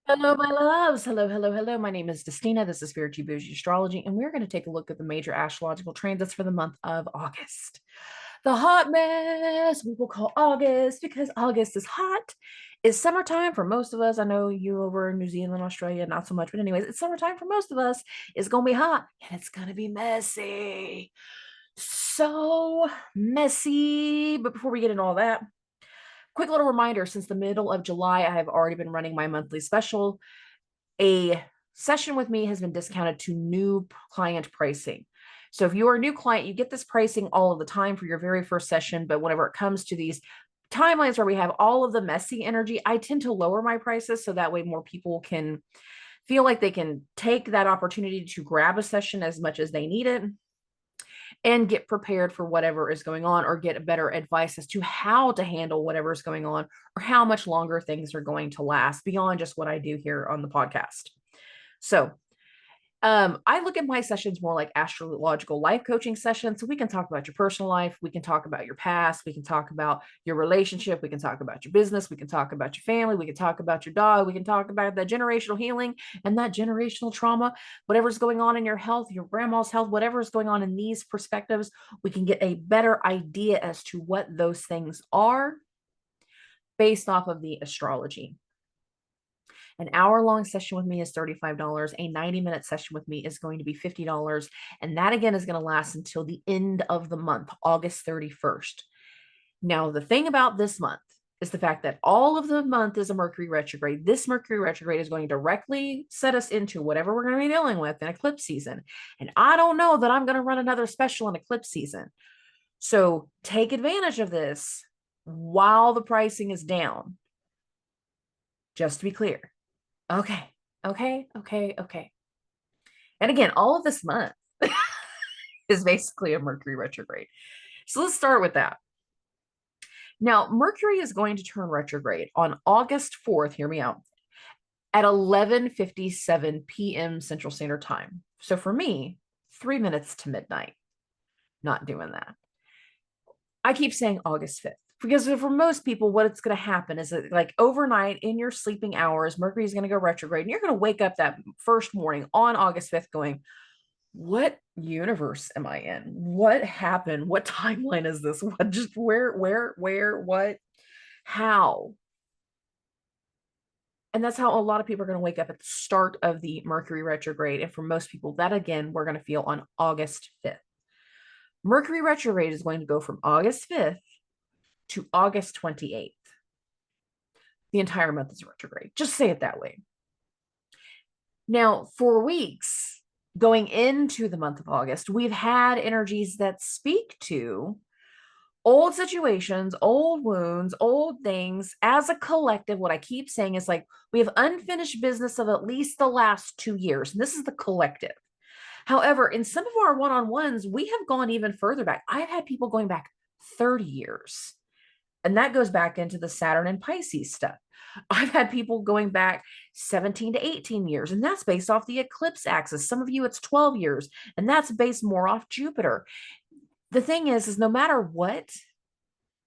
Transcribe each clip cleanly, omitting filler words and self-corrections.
Hello, my loves. Hello, hello, hello. My name is Dustina. This is Boujee Astrology, and we're going to take a look at the major astrological transits for the month of August. The hot mess we will call August because August is hot. It's summertime for most of us. I know you over in New Zealand, Australia, not so much, but anyways, it's summertime for most of us. It's going to be hot and it's going to be messy. So messy. But before we get into all that, quick little reminder, since the middle of July, I have already been running my monthly special. A session with me has been discounted to new client pricing. So if you are a new client, you get this pricing all of the time for your very first session. But whenever it comes to these timelines where we have all of the messy energy, I tend to lower my prices so that way more people can feel like they can take that opportunity to grab a session as much as they need it and get prepared for whatever is going on or get better advice as to how to handle whatever is going on or how much longer things are going to last beyond just what I do here on the podcast. So I look at my sessions more like astrological life coaching sessions. So we can talk about your personal life. We can talk about your past. We can talk about your relationship. We can talk about your business. We can talk about your family. We can talk about your dog. We can talk about that generational healing and that generational trauma, whatever's going on in your health, your grandma's health, whatever is going on in these perspectives. We can get a better idea as to what those things are based off of the astrology. An hour-long session with me is $35. A 90-minute session with me is going to be $50. And that again is going to last until the end of the month, August 31st. Now, the thing about this month is the fact that all of the month is a Mercury retrograde. This Mercury retrograde is going to directly set us into whatever we're going to be dealing with in eclipse season. And I don't know that I'm going to run another special in eclipse season. So take advantage of this while the pricing is down. Just to be clear. Okay. And again, all of this month is basically a Mercury retrograde. So let's start with that. Now, Mercury is going to turn retrograde on August 4th, hear me out, at 11:57 p.m. Central Standard Time. So for me, 3 minutes to midnight. Not doing that. I keep saying August 5th because for most people, what it's going to happen is that, like, overnight in your sleeping hours, Mercury is going to go retrograde, and you're going to wake up that first morning on August 5th going, what universe am I in? What happened? What timeline is this? What, just where, what, how? And that's how a lot of people are going to wake up at the start of the Mercury retrograde. And for most people, that again, we're going to feel on August 5th. Mercury retrograde is going to go from August 5th to August 28th. The entire month is retrograde. Just say it that way. Now, for weeks going into the month of August, we've had energies that speak to old situations, old wounds, old things. As a collective, what I keep saying is, like, we have unfinished business of at least the last 2 years. And this is the collective. However, in some of our one-on-ones, we have gone even further back. I've had people going back 30 years. And that goes back into the Saturn and Pisces stuff. I've had people going back 17 to 18 years, and that's based off the eclipse axis. Some of you, it's 12 years, and that's based more off Jupiter. The thing is no matter what,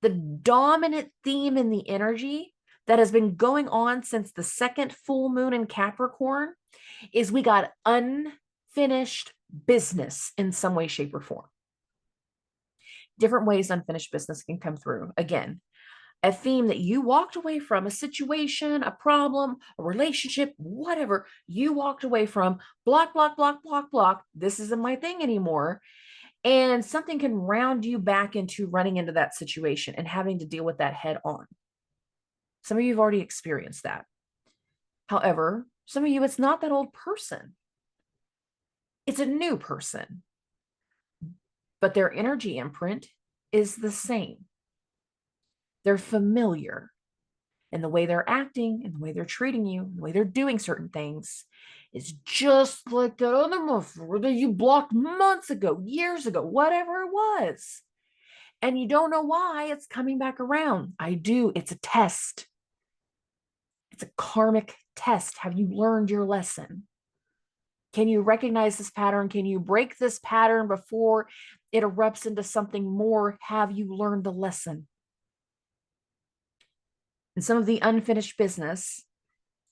the dominant theme in the energy that has been going on since the second full moon in Capricorn is we got unfinished business in some way, shape, or form. Different ways unfinished business can come through. Again, a theme that you walked away from, a situation, a problem, a relationship, whatever you walked away from, block. This isn't my thing anymore. And something can round you back into running into that situation and having to deal with that head on. Some of you have already experienced that. However, some of you, it's not that old person. It's a new person, but their energy imprint is the same. They're familiar, and the way they're acting and the way they're treating you, and the way they're doing certain things is just like that other motherfucker that you blocked months ago, years ago, whatever it was. And you don't know why it's coming back around. I do. It's a test. It's a karmic test. Have you learned your lesson? Can you recognize this pattern? Can you break this pattern before it erupts into something more? Have you learned the lesson? And some of the unfinished business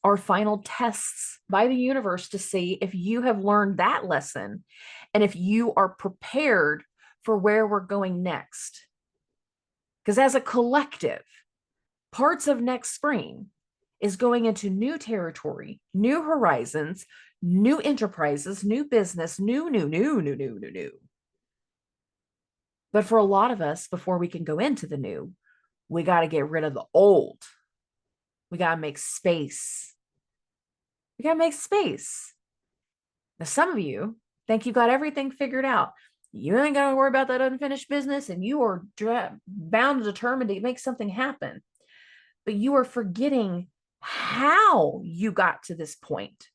are final tests by the universe to see if you have learned that lesson and if you are prepared for where we're going next. Because as a collective, parts of next spring is going into new territory, new horizons, new enterprises, new business, new. But for a lot of us, before we can go into the new, we got to get rid of the old. We got to make space. We got to make space. Now, some of you think you got everything figured out. You ain't got to worry about that unfinished business, and you are bound and determined to make something happen. But you are forgetting how you got to this point.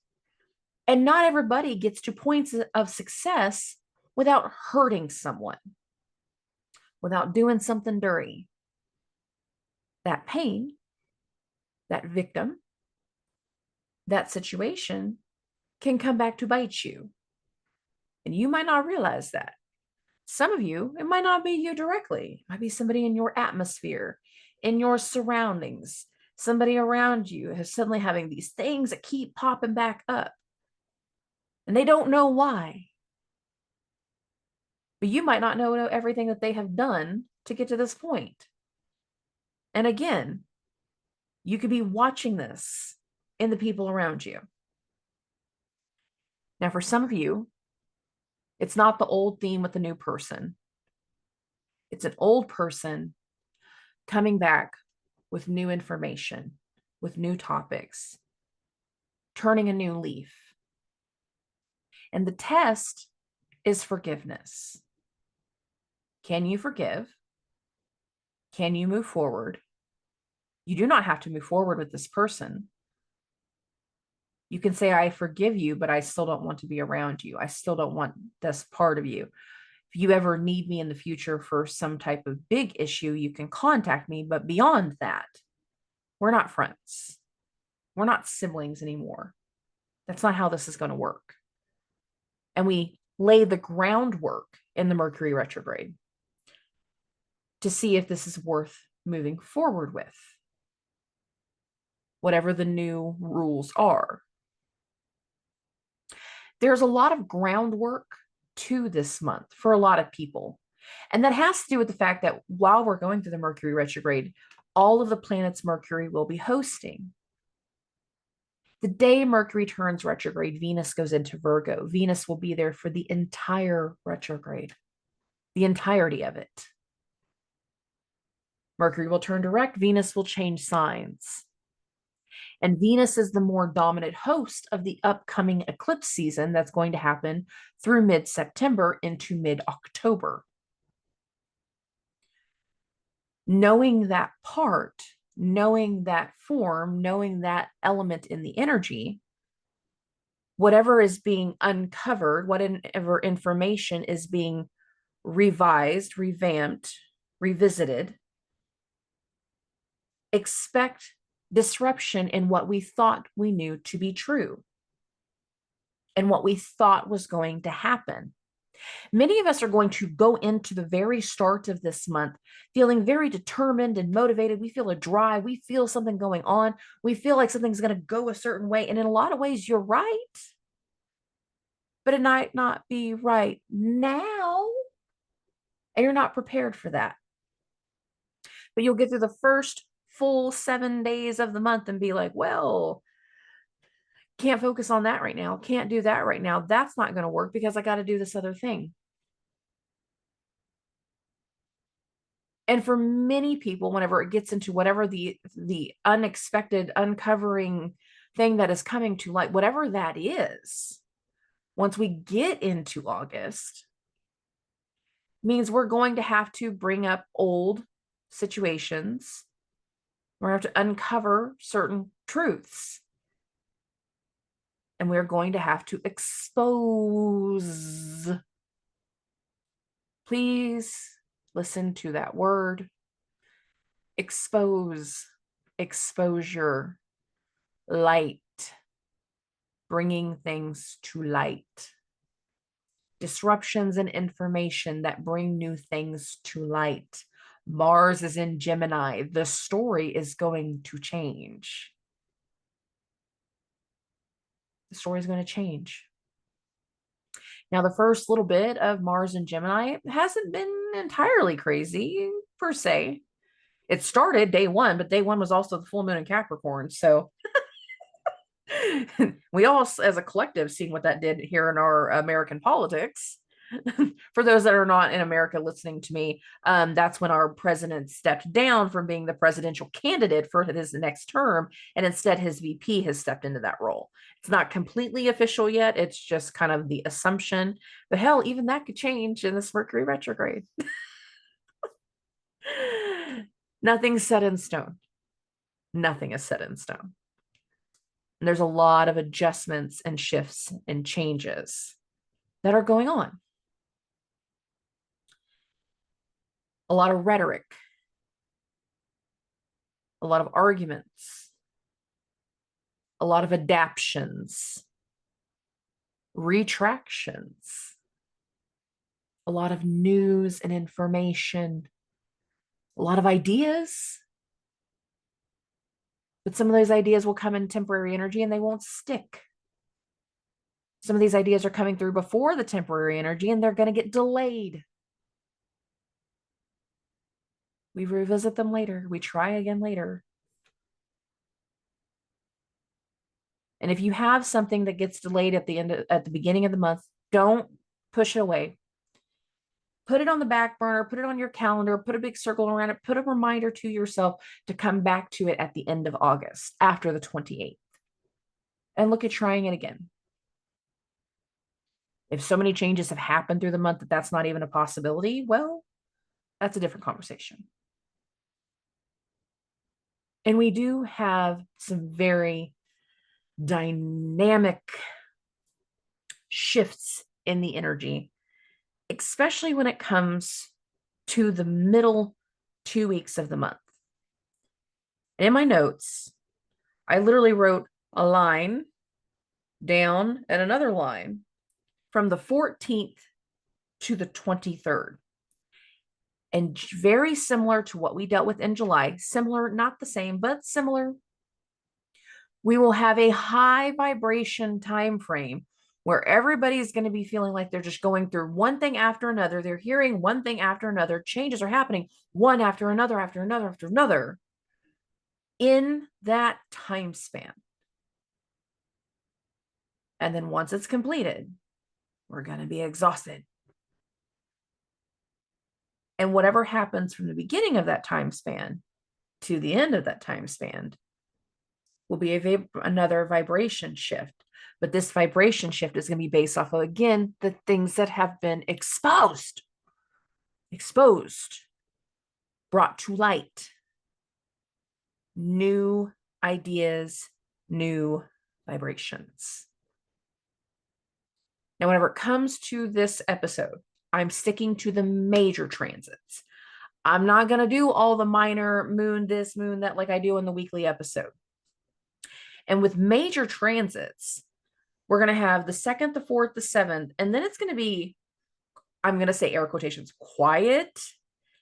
And not everybody gets to points of success without hurting someone, without doing something dirty. That pain, that victim, that situation can come back to bite you. And you might not realize that. Some of you, it might not be you directly. It might be somebody in your atmosphere, in your surroundings, somebody around you is suddenly having these things that keep popping back up. And they don't know why. But you might not know everything that they have done to get to this point. And again, you could be watching this in the people around you. Now, for some of you, it's not the old theme with the new person. It's an old person coming back with new information, with new topics, turning a new leaf. And the test is forgiveness. Can you forgive? Can you move forward? You do not have to move forward with this person. You can say, I forgive you, but I still don't want to be around you. I still don't want this part of you. If you ever need me in the future for some type of big issue, you can contact me. But beyond that, we're not friends. We're not siblings anymore. That's not how this is going to work. And we lay the groundwork in the Mercury retrograde to see if this is worth moving forward with, whatever the new rules are. There's a lot of groundwork to this month for a lot of people. And that has to do with the fact that while we're going through the Mercury retrograde, all of the planets Mercury will be hosting. The day Mercury turns retrograde, Venus goes into Virgo. Venus will be there for the entire retrograde, the entirety of it. Mercury will turn direct, Venus will change signs. And Venus is the more dominant host of the upcoming eclipse season that's going to happen through mid-September into mid-October. Knowing that part, knowing that form, knowing that element in the energy, whatever is being uncovered, whatever information is being revised, revamped, revisited, expect disruption in what we thought we knew to be true and what we thought was going to happen. Many of us are going to go into the very start of this month feeling very determined and motivated. We feel a drive. We feel something going on. We feel like something's going to go a certain way. And in a lot of ways, you're right. But it might not be right now. And you're not prepared for that. But you'll get through the first full 7 days of the month and be like, well, can't focus on that right now. Can't do that right now. That's not going to work because I got to do this other thing. And for many people, whenever it gets into whatever the unexpected uncovering thing that is coming to light, whatever that is, once we get into August, means we're going to have to bring up old situations. We're going to have to uncover certain truths. And we're going to have to expose. Please listen to that word. Expose, exposure, light, bringing things to light. Disruptions in information that bring new things to light. Mars is in Gemini. The story is going to change. the story is going to change. Now, the first little bit of Mars and Gemini hasn't been entirely crazy per se. It started day one, but day one was also the full moon in Capricorn. So we all, as a collective, seen what that did here in our American politics. For those that are not in America listening to me, that's when our president stepped down from being the presidential candidate for his next term, and instead his VP has stepped into that role. It's not completely official yet. It's just kind of the assumption. But hell, even that could change in this Mercury retrograde. Nothing's set in stone. Nothing is set in stone. And there's a lot of adjustments and shifts and changes that are going on. A lot of rhetoric, a lot of arguments, a lot of adaptions, retractions, a lot of news and information, a lot of ideas. But some of those ideas will come in temporary energy and they won't stick. Some of these ideas are coming through before the temporary energy and they're going to get delayed. We revisit them later. We try again later. And if you have something that gets delayed at the beginning of the month, don't push it away. Put it on the back burner, put it on your calendar, put a big circle around it, put a reminder to yourself to come back to it at the end of August, after the 28th. And look at trying it again. If so many changes have happened through the month that that's not even a possibility, well, that's a different conversation. And we do have some very dynamic shifts in the energy, especially when it comes to the middle 2 weeks of the month. And in my notes, I literally wrote a line down and another line from the 14th to the 23rd. And very similar to what we dealt with in July, similar, not the same, but similar. We will have a high vibration time frame where everybody's going to be feeling like they're just going through one thing after another. They're hearing one thing after another. Changes are happening one after another, after another, after another in that time span. And then once it's completed, we're going to be exhausted. And whatever happens from the beginning of that time span to the end of that time span will be another vibration shift. But this vibration shift is going to be based off of, again, the things that have been exposed, brought to light, new ideas, new vibrations. Now, whenever it comes to this episode, I'm sticking to the major transits. I'm not going to do all the minor moon this, moon that, like I do in the weekly episode. And with major transits, we're going to have the 2nd, the 4th, the 7th, and then it's going to be, I'm going to say air quotations, quiet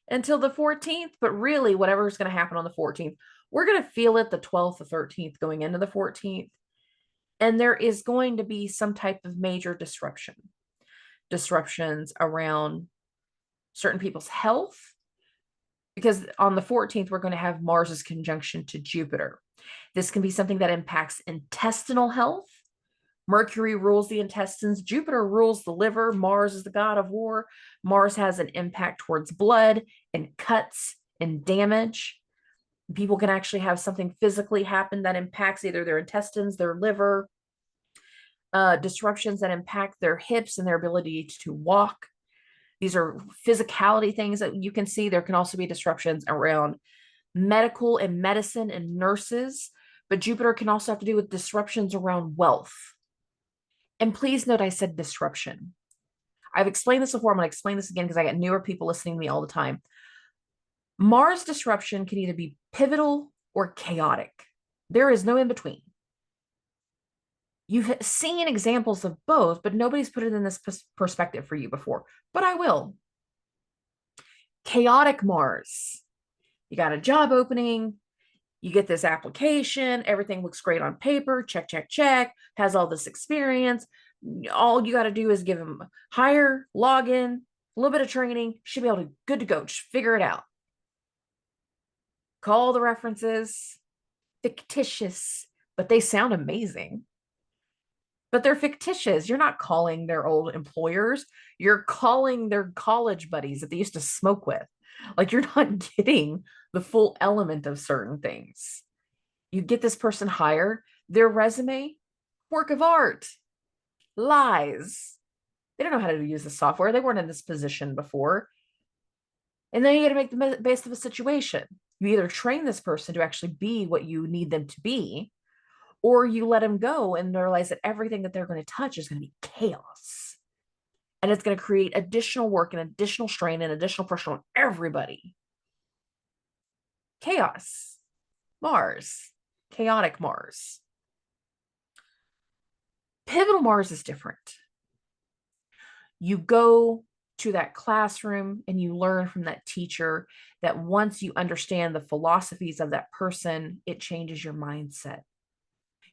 until the 14th, but really whatever's going to happen on the 14th, we're going to feel it the 12th, the 13th, going into the 14th. And there is going to be some type of major disruptions around certain people's health, because on the 14th, we're going to have Mars's conjunction to Jupiter. This can be something that impacts intestinal health. Mercury rules the intestines. Jupiter rules the liver. Mars is the god of war. Mars has an impact towards blood and cuts and damage. People can actually have something physically happen that impacts either their intestines, their liver, disruptions that impact their hips and their ability to walk. These are physicality things that you can see. There can also be disruptions around medical and medicine and nurses, but Jupiter can also have to do with disruptions around wealth. And please note I said disruption. I've explained this before. I'm going to explain this again because I get newer people listening to me all the time. Mars disruption can either be pivotal or chaotic. There is no in between. You've seen examples of both, but nobody's put it in this perspective for you before, but I will. Chaotic Mars. You got a job opening, You get this application, everything looks great on paper, check, check, check, has all this experience. All you got to do is give them hire, login, a little bit of training, should be able to good to go. Just figure it out. Call the references, fictitious, but they sound amazing. But they're fictitious. You're not calling their old employers. You're calling their college buddies that they used to smoke with. Like you're not getting the full element of certain things. You get this person hire, their resume, work of art, lies. They don't know how to use the software. They weren't in this position before. And then you got to make the best of a situation. You either train this person to actually be what you need them to be, or you let them go and realize that everything that they're going to touch is going to be chaos. And it's going to create additional work and additional strain and additional pressure on everybody. Chaos. Mars. Chaotic Mars. Pivotal Mars is different. You go to that classroom and you learn from that teacher that once you understand the philosophies of that person, it changes your mindset.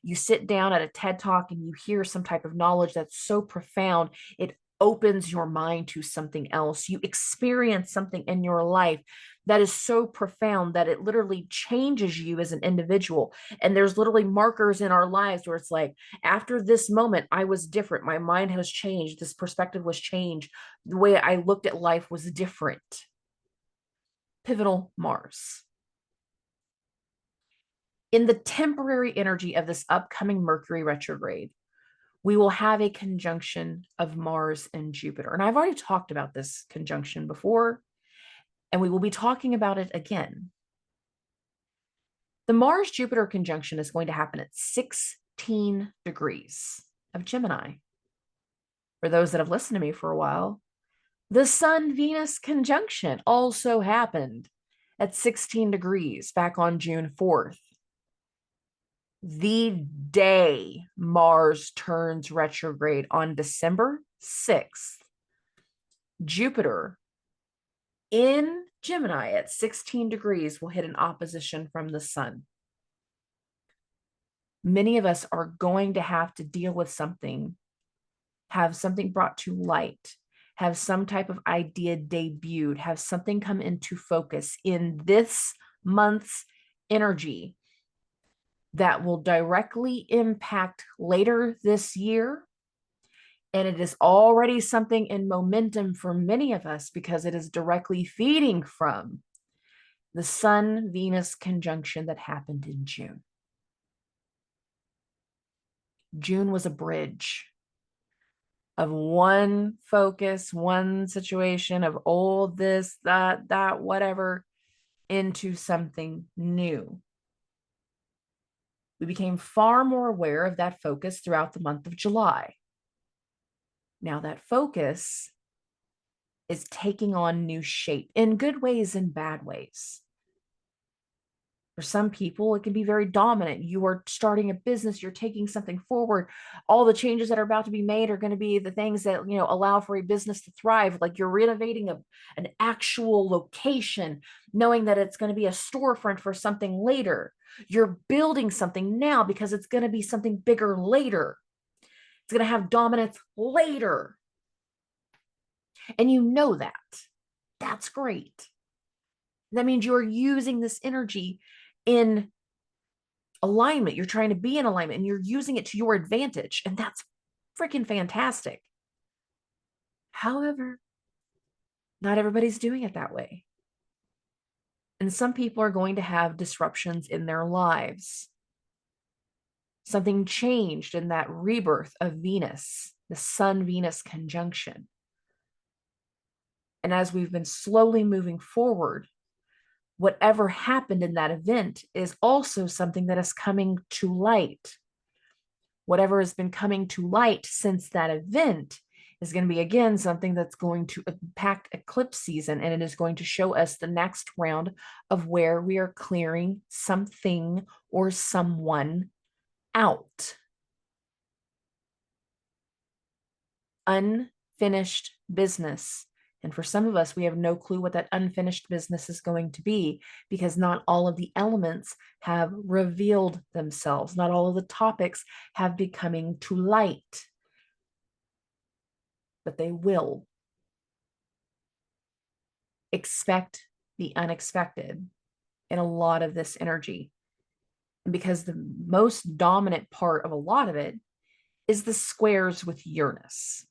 You sit down at a TED Talk and you hear some type of knowledge that's so profound, it opens your mind to something else. You experience something in your life that is so profound that it literally changes you as an individual. And there's literally markers in our lives where it's like, after this moment, I was different. My mind has changed. This perspective was changed. The way I looked at life was different. Pivotal Mars. In the temporary energy of this upcoming Mercury retrograde, we will have a conjunction of Mars and Jupiter. And I've already talked about this conjunction before, and we will be talking about it again. The Mars-Jupiter conjunction is going to happen at 16 degrees of Gemini. For those that have listened to me for a while, the Sun-Venus conjunction also happened at 16 degrees back on June 4th. The day Mars turns retrograde on December 6th, Jupiter in Gemini at 16 degrees will hit an opposition from the sun. Many of us are going to have to deal with something, have something brought to light, have some type of idea debuted, have something come into focus in this month's energy that will directly impact later this year. And it is already something in momentum for many of us because it is directly feeding from the Sun-Venus conjunction that happened in June. June was a bridge of one focus, one situation of old, this, that, whatever, into something new. We became far more aware of that focus throughout the month of July. Now that focus is taking on new shape in good ways and bad ways. For some people, it can be very dominant. You are starting a business, you're taking something forward. All the changes that are about to be made are going to be the things that, allow for a business to thrive. Like you're renovating an actual location, knowing that it's going to be a storefront for something later. You're building something now because it's going to be something bigger later. It's going to have dominance later. And you know that. That's great. That means you're using this energy in alignment. You're trying to be in alignment and you're using it to your advantage. And that's freaking fantastic. However, not everybody's doing it that way. And some people are going to have disruptions in their lives. Something changed in that rebirth of Venus, the Sun-Venus conjunction. And as we've been slowly moving forward, whatever happened in that event is also something that is coming to light. Whatever has been coming to light since that event is going to be, again, something that's going to impact eclipse season, and it is going to show us the next round of where we are clearing something or someone out. Unfinished business And for some of us, we have no clue what that unfinished business is going to be because not all of the elements have revealed themselves. Not all of the topics have been coming to light, but they will. Expect the unexpected in a lot of this energy. And because the most dominant part of a lot of it is the squares with Uranus.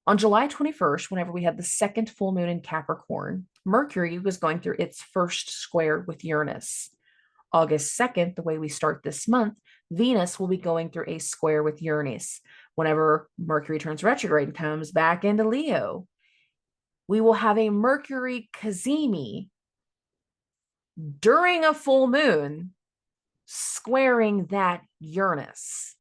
On July 21st, whenever we had the second full moon in Capricorn, Mercury was going through its first square with Uranus. August 2nd, the way we start this month, Venus will be going through a square with Uranus. Whenever Mercury turns retrograde and comes back into Leo, we will have a Mercury cazimi during a full moon squaring that Uranus.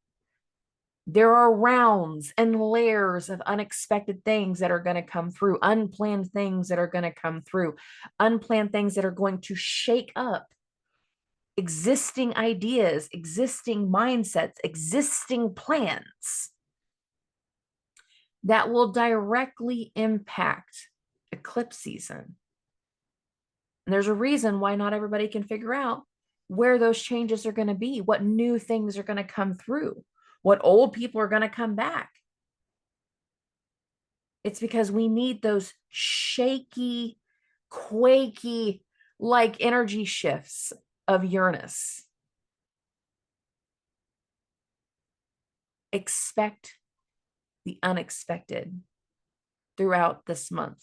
There are rounds and layers of unexpected things that are going to come through, unplanned things that are going to come through, unplanned things that are going to shake up existing ideas, existing mindsets, existing plans that will directly impact eclipse season. And there's a reason why not everybody can figure out where those changes are going to be, what new things are going to come through, what old people are going to come back. It's because we need those shaky, quaky, like energy shifts of Uranus. Expect the unexpected throughout this month.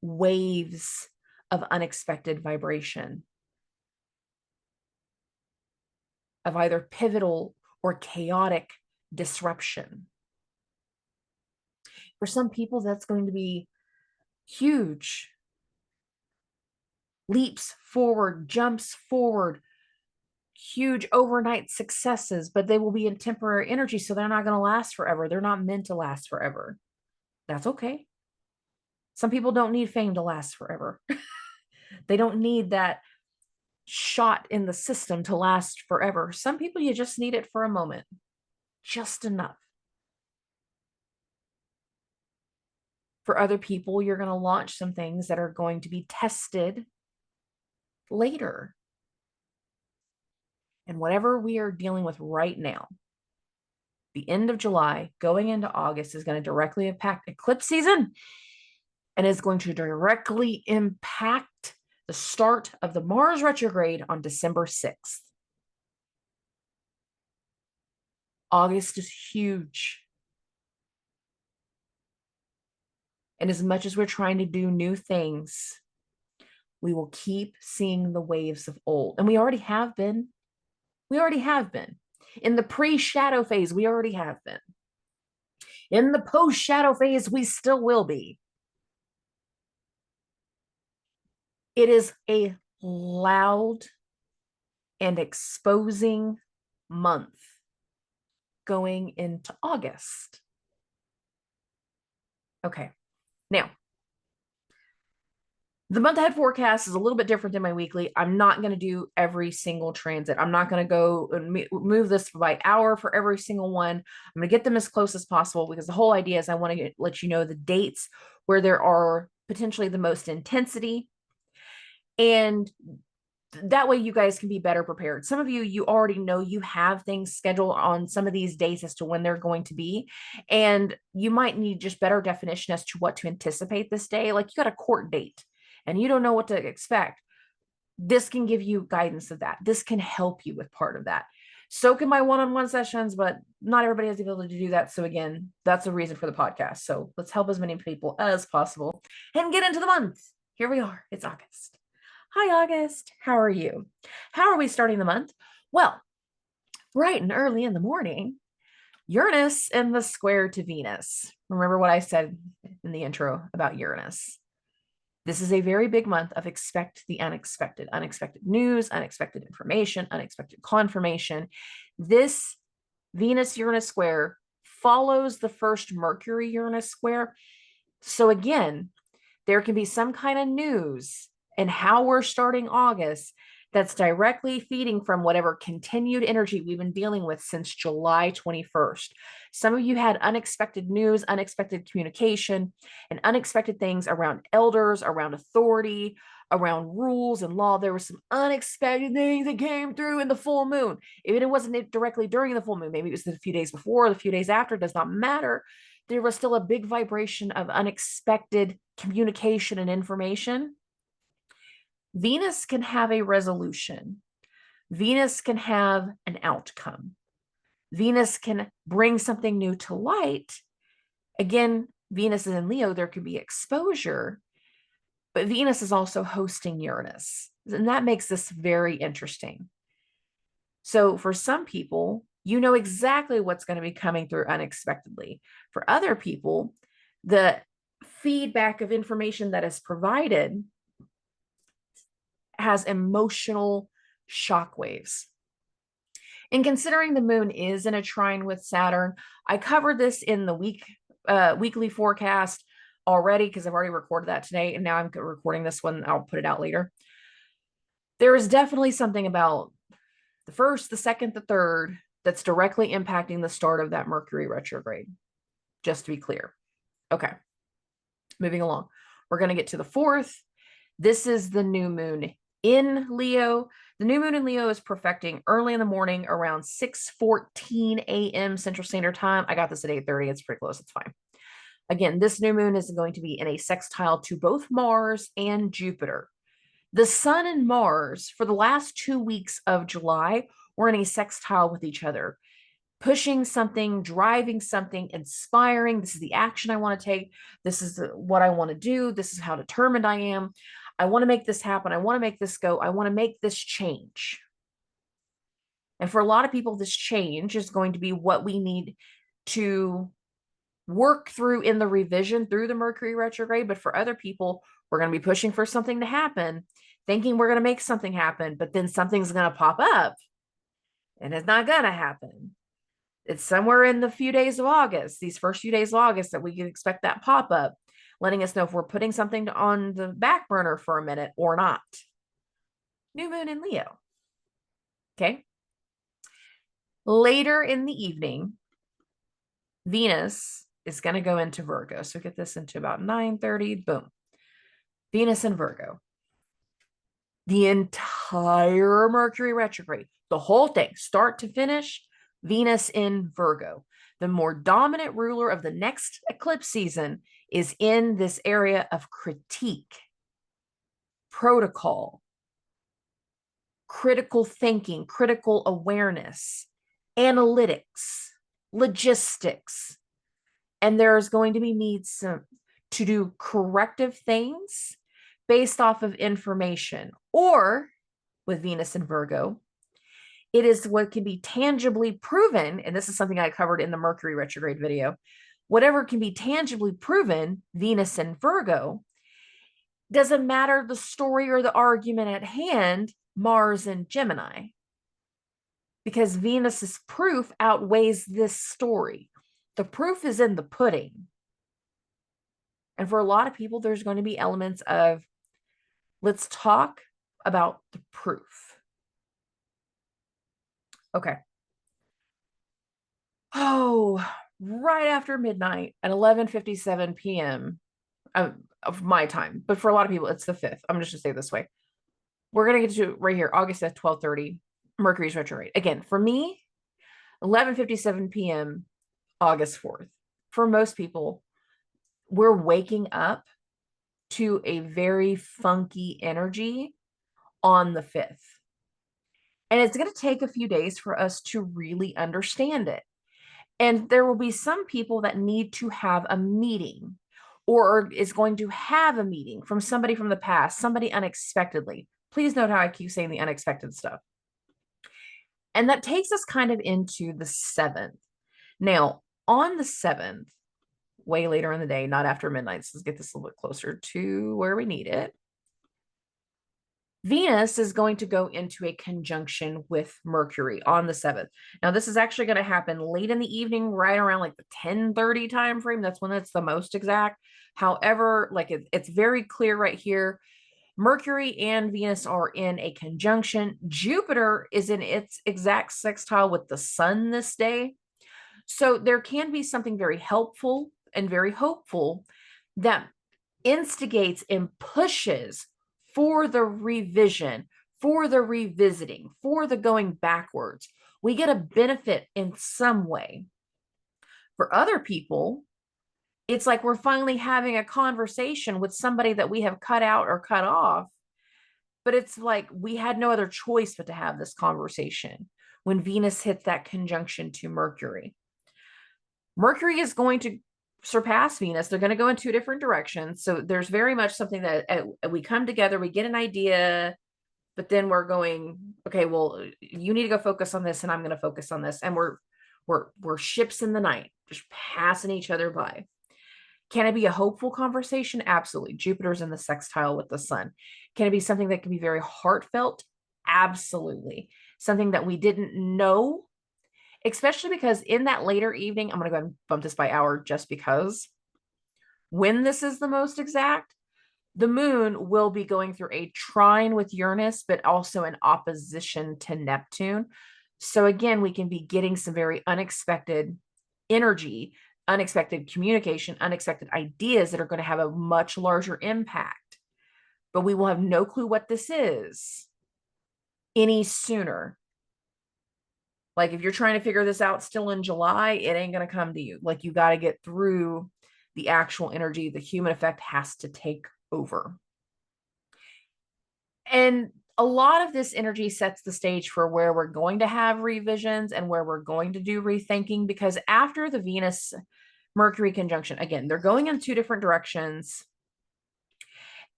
Waves of unexpected vibration, of either pivotal or chaotic disruption. For some people, that's going to be huge. Leaps forward, jumps forward, huge overnight successes, but they will be in temporary energy, so they're not going to last forever. They're not meant to last forever. That's okay. Some people don't need fame to last forever. They don't need that shot in the system to last forever. Some people, you just need it for a moment, just enough. For other people, you're going to launch some things that are going to be tested later. And whatever we are dealing with right now, the end of July going into August is going to directly impact eclipse season and is going to directly impact the start of the Mars retrograde on December 6th. August is huge. And as much as we're trying to do new things, we will keep seeing the waves of old. And we already have been. We already have been. In the pre-shadow phase, we already have been. In the post-shadow phase, we still will be. It is a loud and exposing month going into August. Okay, now, the month ahead forecast is a little bit different than my weekly. I'm not going to do every single transit. I'm not going to go and move this by hour for every single one. I'm going to get them as close as possible because the whole idea is I want to let you know the dates where there are potentially the most intensity. And that way you guys can be better prepared. Some of you already know you have things scheduled on some of these dates as to when they're going to be. And you might need just better definition as to what to anticipate this day. Like you got a court date and you don't know what to expect. This can give you guidance of that. This can help you with part of that. So can my one-on-one sessions, but not everybody has the ability to do that. So again, that's the reason for the podcast. So let's help as many people as possible and get into the month. Here we are. It's August. Hi, August. How are you? How are we starting the month? Well, bright and early in the morning, Uranus in the square to Venus. Remember what I said in the intro about Uranus. This is a very big month of expect the unexpected, unexpected news, unexpected information, unexpected confirmation. This Venus-Uranus square follows the first Mercury-Uranus square. So again, there can be some kind of news and how we're starting August that's directly feeding from whatever continued energy we've been dealing with since July 21st. Some of you had unexpected news, unexpected communication, and unexpected things around elders, around authority, around rules and law. There were some unexpected things that came through in the full moon. Even it wasn't directly during the full moon, maybe it was a few days before, a few days after, does not matter. There was still a big vibration of unexpected communication and information. Venus can have a resolution. Venus can have an outcome. Venus can bring something new to light. Again, Venus is in Leo, there could be exposure, but Venus is also hosting Uranus. And that makes this very interesting. So for some people, you know exactly what's going to be coming through unexpectedly. For other people, the feedback of information that is provided has emotional shockwaves. And considering the moon is in a trine with Saturn, I covered this in the weekly forecast already because I've already recorded that today, and now I'm recording this one. I'll put it out later. There is definitely something about the first, the second, the third that's directly impacting the start of that Mercury retrograde, just to be clear. Okay, moving along. We're going to get to the fourth. This is the new moon in Leo. The new moon in Leo is perfecting early in the morning around 6:14 a.m. Central Standard Time. I got this at 8:30. It's pretty close. It's fine. Again, this new moon is going to be in a sextile to both Mars and Jupiter. The Sun and Mars, for the last 2 weeks of July, were in a sextile with each other, pushing something, driving something, inspiring. This is the action I want to take. This is what I want to do. This is how determined I am. I want to make this happen. I want to make this go. I want to make this change. And for a lot of people, this change is going to be what we need to work through in the revision through the Mercury retrograde. But for other people, we're going to be pushing for something to happen, thinking we're going to make something happen, but then something's going to pop up and it's not going to happen. It's somewhere in the few days of August, these first few days of August, that we can expect that pop up, letting us know if we're putting something on the back burner for a minute or not. New moon in Leo. Okay. Later in the evening, Venus is going to go into Virgo. So get this into about 9:30. Boom. Venus in Virgo. The entire Mercury retrograde, the whole thing, start to finish, Venus in Virgo. The more dominant ruler of the next eclipse season is in this area of critique, protocol, critical thinking, critical awareness, analytics, logistics. And there's going to be needs to do corrective things based off of information. Or with Venus in Virgo, it is what can be tangibly proven, and this is something I covered in the Mercury retrograde video. Whatever can be tangibly proven, Venus in Virgo, doesn't matter the story or the argument at hand, Mars in Gemini, because Venus's proof outweighs this story. The proof is in the pudding. And for a lot of people, there's going to be elements of, let's talk about the proof. Okay. Oh, right after midnight at 11:57 p.m. Of my time. But for a lot of people, it's the 5th. I'm just going to say it this way. We're going to get to right here, August 5th, 12:30, Mercury's retrograde. Again, for me, 11:57 p.m., August 4th. For most people, we're waking up to a very funky energy on the 5th. And it's going to take a few days for us to really understand it. And there will be some people that need to have a meeting, or is going to have a meeting from somebody from the past, somebody unexpectedly. Please note how I keep saying the unexpected stuff. And that takes us kind of into the 7th. Now, on the 7th, way later in the day, not after midnight, so let's get this a little bit closer to where we need it. Venus is going to go into a conjunction with Mercury on the 7th. Now, this is actually going to happen late in the evening, right around like the 10:30 time frame. That's when it's the most exact. However, like it's very clear right here. Mercury and Venus are in a conjunction. Jupiter is in its exact sextile with the sun this day. So there can be something very helpful and very hopeful that instigates and pushes for the revision, for the revisiting, for the going backwards. We get a benefit in some way. For other people, it's like we're finally having a conversation with somebody that we have cut out or cut off, but it's like we had no other choice but to have this conversation when Venus hits that conjunction to Mercury. Mercury is going to surpass Venus. They're going to go in two different directions. So there's very much something that we come together, we get an idea, but then we're going, okay, well, you need to go focus on this and I'm going to focus on this. And we're ships in the night, just passing each other by. Can it be a hopeful conversation? Absolutely. Jupiter's in the sextile with the sun. Can it be something that can be very heartfelt? Absolutely. Something that we didn't know, especially because in that later evening, I'm going to go ahead and bump this by hour just because when this is the most exact, the moon will be going through a trine with Uranus, but also an opposition to Neptune. So again, we can be getting some very unexpected energy, unexpected communication, unexpected ideas that are going to have a much larger impact. But we will have no clue what this is any sooner. Like if you're trying to figure this out still in July, it ain't going to come to you. Like you got to get through the actual energy. The human effect has to take over. And a lot of this energy sets the stage for where we're going to have revisions and where we're going to do rethinking, because after the Venus Mercury conjunction, again, they're going in two different directions.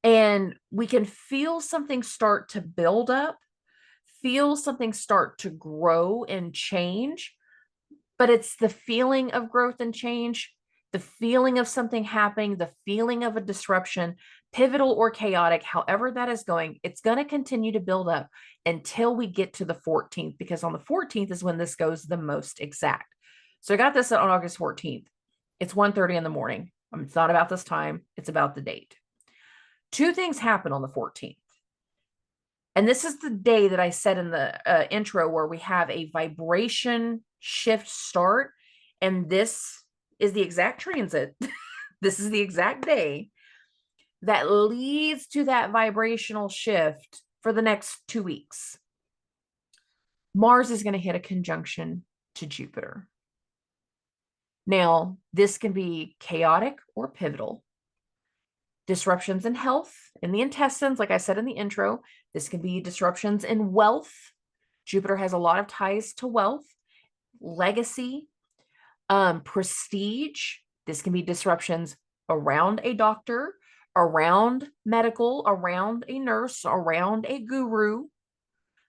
And we can feel something start to build up, feel something start to grow and change. But it's the feeling of growth and change, the feeling of something happening, the feeling of a disruption, pivotal or chaotic, however that is going, it's going to continue to build up until we get to the 14th, because on the 14th is when this goes the most exact. So I got this on August 14th. It's 1:30 in the morning. It's not about this time. It's about the date. Two things happen on the 14th. And this is the day that I said in the intro where we have a vibration shift start. And this is the exact transit. This is the exact day that leads to that vibrational shift for the next 2 weeks. Mars is going to hit a conjunction to Jupiter. Now, this can be chaotic or pivotal. Disruptions in health, in the intestines, like I said in the intro. This can be disruptions in wealth. Jupiter has a lot of ties to wealth, legacy, prestige. This can be disruptions around a doctor, around medical, around a nurse, around a guru.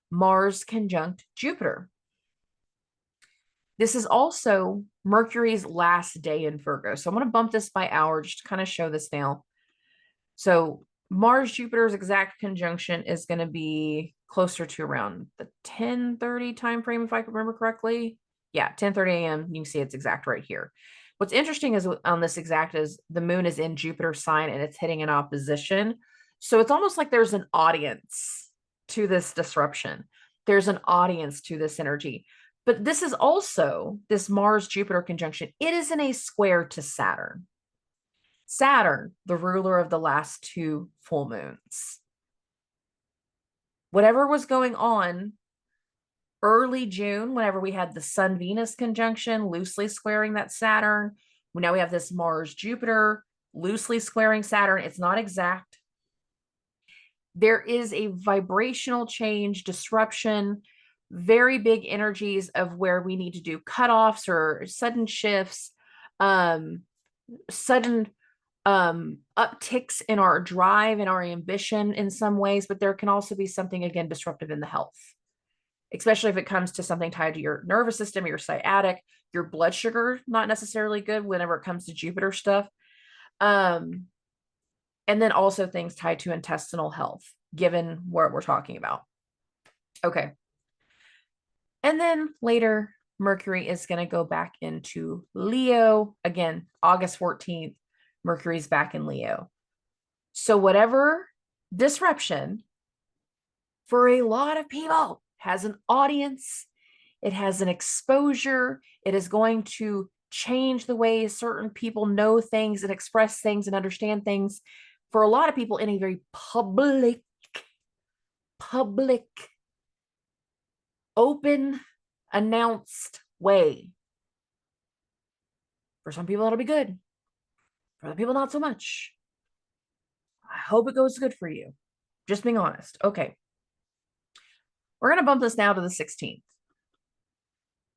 Mars conjunct Jupiter. This is also Mercury's last day in Virgo. So I'm going to bump this by hour just to kind of show this now. So Mars Jupiter's exact conjunction is going to be closer to around the 10:30 time frame, if I can remember correctly. Yeah, 10:30 a.m. You can see it's exact right here. What's interesting is on this exact is the moon is in Jupiter's sign and it's hitting an opposition. So it's almost like there's an audience to this disruption. There's an audience to this energy. But this is also this Mars Jupiter conjunction. It is in a square to Saturn. Saturn, the ruler of the last two full moons. Whatever was going on early June, whenever we had the Sun Venus conjunction loosely squaring that Saturn, now we have this Mars Jupiter loosely squaring Saturn. It's not exact. There is a vibrational change, disruption, very big energies of where we need to do cutoffs or sudden shifts, sudden upticks in our drive and our ambition in some ways, but there can also be something, again, disruptive in the health, especially if it comes to something tied to your nervous system, your sciatic, your blood sugar, not necessarily good whenever it comes to Jupiter stuff. And then also things tied to intestinal health, given what we're talking about. Okay. And then later, Mercury is going to go back into Leo. Again, August 14th, Mercury's back in Leo. So whatever disruption for a lot of people has an audience. It has an exposure. It is going to change the way certain people know things and express things and understand things for a lot of people in a very public, open, announced way. For some people, that'll be good. For other people, not so much. I hope it goes good for you. Just being honest. Okay. We're going to bump this now to the 16th.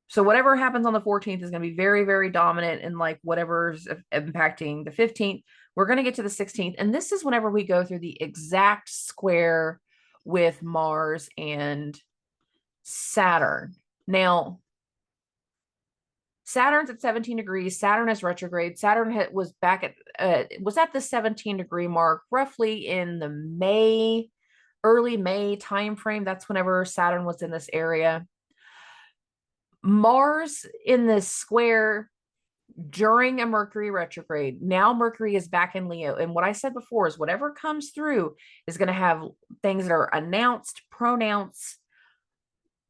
So whatever happens on the 14th is going to be very, very dominant in like whatever's impacting the 15th. We're going to get to the 16th. And this is whenever we go through the exact square with Mars and Saturn. Now, Saturn's at 17 degrees. Saturn is retrograde. Saturn was back at was at the 17-degree mark roughly in the early May timeframe. That's whenever Saturn was in this area. Mars in this square during a Mercury retrograde. Now Mercury is back in Leo. And what I said before is whatever comes through is going to have things that are announced, pronounced,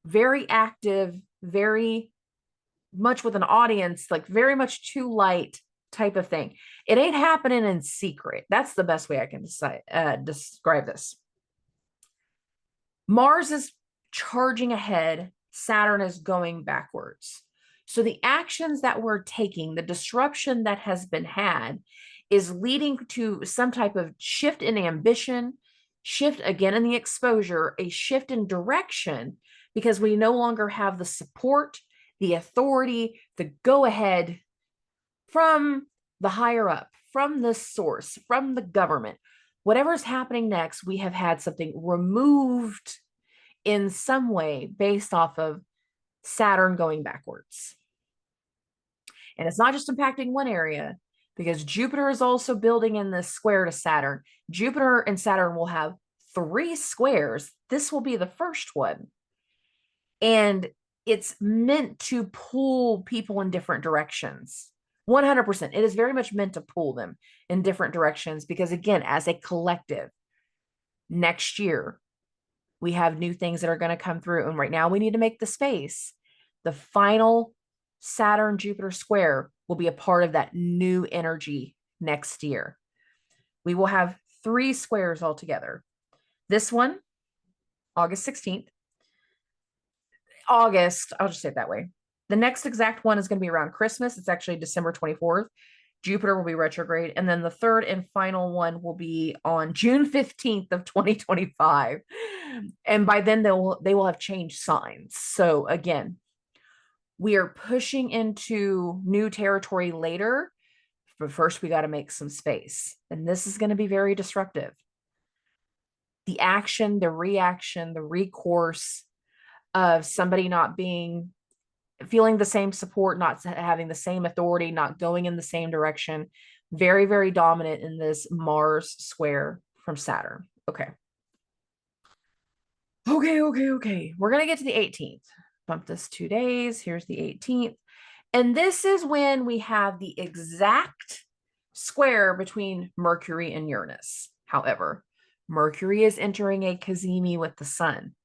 very active, very much with an audience, like very much too light type of thing. It ain't happening in secret. That's the best way I can describe this. Mars is charging ahead. Saturn is going backwards. So the actions that we're taking, the disruption that has been had, is leading to some type of shift in ambition, shift again in the exposure, a shift in direction, because we no longer have the support, the authority, the go-ahead from the higher up, from the source, from the government. Whatever's happening next, we have had something removed in some way based off of Saturn going backwards. And it's not just impacting one area, because Jupiter is also building in this square to Saturn. Jupiter and Saturn will have 3 squares. This will be the first one. And it's meant to pull people in different directions. 100%. It is very much meant to pull them in different directions because, again, as a collective, next year, we have new things that are going to come through. And right now we need to make the space. The final Saturn-Jupiter square will be a part of that new energy next year. We will have 3 squares altogether. This one, August 16th. August, I'll just say it that way. The next exact one is going to be around Christmas. It's actually December 24th. Jupiter will be retrograde. And then the third and final one will be on June 15th of 2025. And by then they will have changed signs. So again, we are pushing into new territory later, but first we got to make some space. And this is going to be very disruptive. The action, the reaction, the recourse of somebody not feeling the same support, not having the same authority, not going in the same direction. Very, very dominant in this Mars square from Saturn. Okay. We're going to get to the 18th. Bump this 2 days. Here's the 18th. And this is when we have the exact square between Mercury and Uranus. However, Mercury is entering a cazimi with the sun.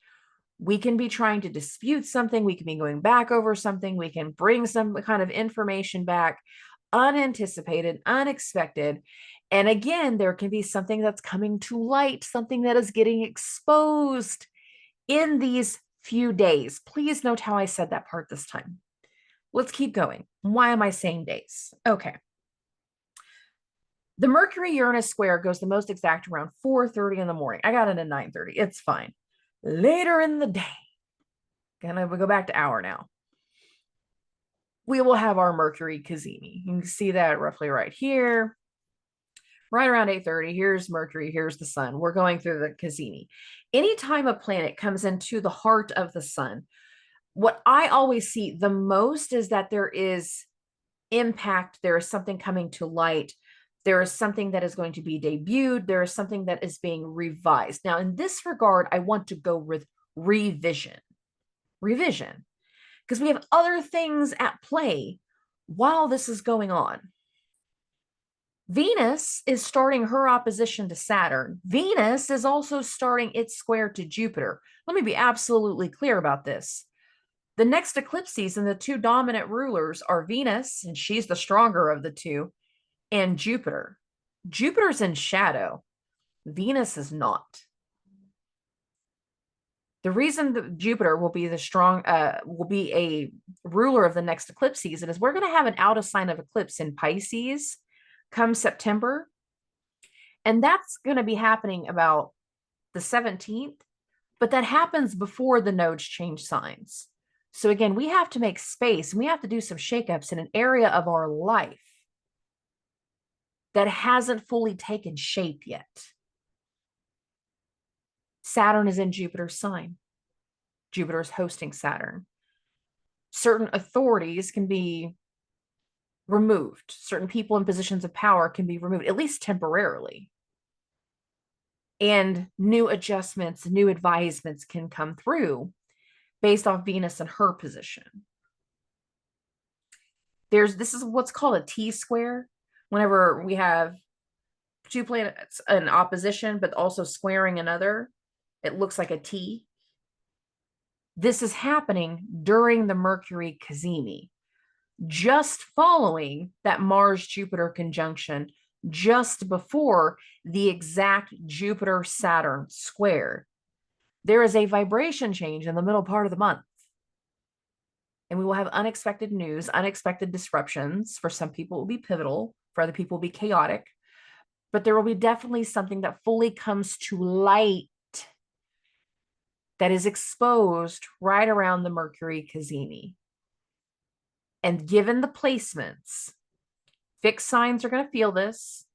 We can be trying to dispute something. We can be going back over something. We can bring some kind of information back, unanticipated, unexpected. And again, there can be something that's coming to light, something that is getting exposed in these few days. Please note how I said that part this time. Let's keep going. Why am I saying days? Okay. The Mercury-Uranus square goes the most exact around 4:30 in the morning. I got it at 9:30. It's fine. Later in the day, gonna go back to hour now, we will have our Mercury cazimi. You can see that roughly right here, right around 8:30. Here's Mercury, here's the sun. We're going through the cazimi. Anytime a planet comes into the heart of the sun, what I always see the most is that there is impact. There is something coming to light. There is something that is going to be debuted. There is something that is being revised. Now, in this regard, I want to go with revision, because we have other things at play while this is going on. Venus is starting her opposition to Saturn. Venus is also starting its square to Jupiter. Let me be absolutely clear about this. The next eclipse season, the two dominant rulers are Venus, and she's the stronger of the two, and Jupiter. Jupiter's in shadow. Venus is not. The reason that Jupiter will be will be a ruler of the next eclipse season is we're going to have an out of sign of eclipse in Pisces come September. And that's going to be happening about the 17th, but that happens before the nodes change signs. So again, we have to make space and we have to do some shakeups in an area of our life that hasn't fully taken shape yet. Saturn is in Jupiter's sign. Jupiter is hosting Saturn. Certain authorities can be removed. Certain people in positions of power can be removed, at least temporarily. And new adjustments, new advisements can come through based off Venus and her position. This is what's called a T-square. Whenever we have two planets in opposition, but also squaring another, it looks like a T. This is happening during the Mercury cazimi, just following that Mars-Jupiter conjunction, just before the exact Jupiter-Saturn square. There is a vibration change in the middle part of the month. And we will have unexpected news, unexpected disruptions. For some people, it will be pivotal. For other people, it will be chaotic. But there will be definitely something that fully comes to light that is exposed right around the Mercury cazimi. And given the placements, fixed signs are going to feel this.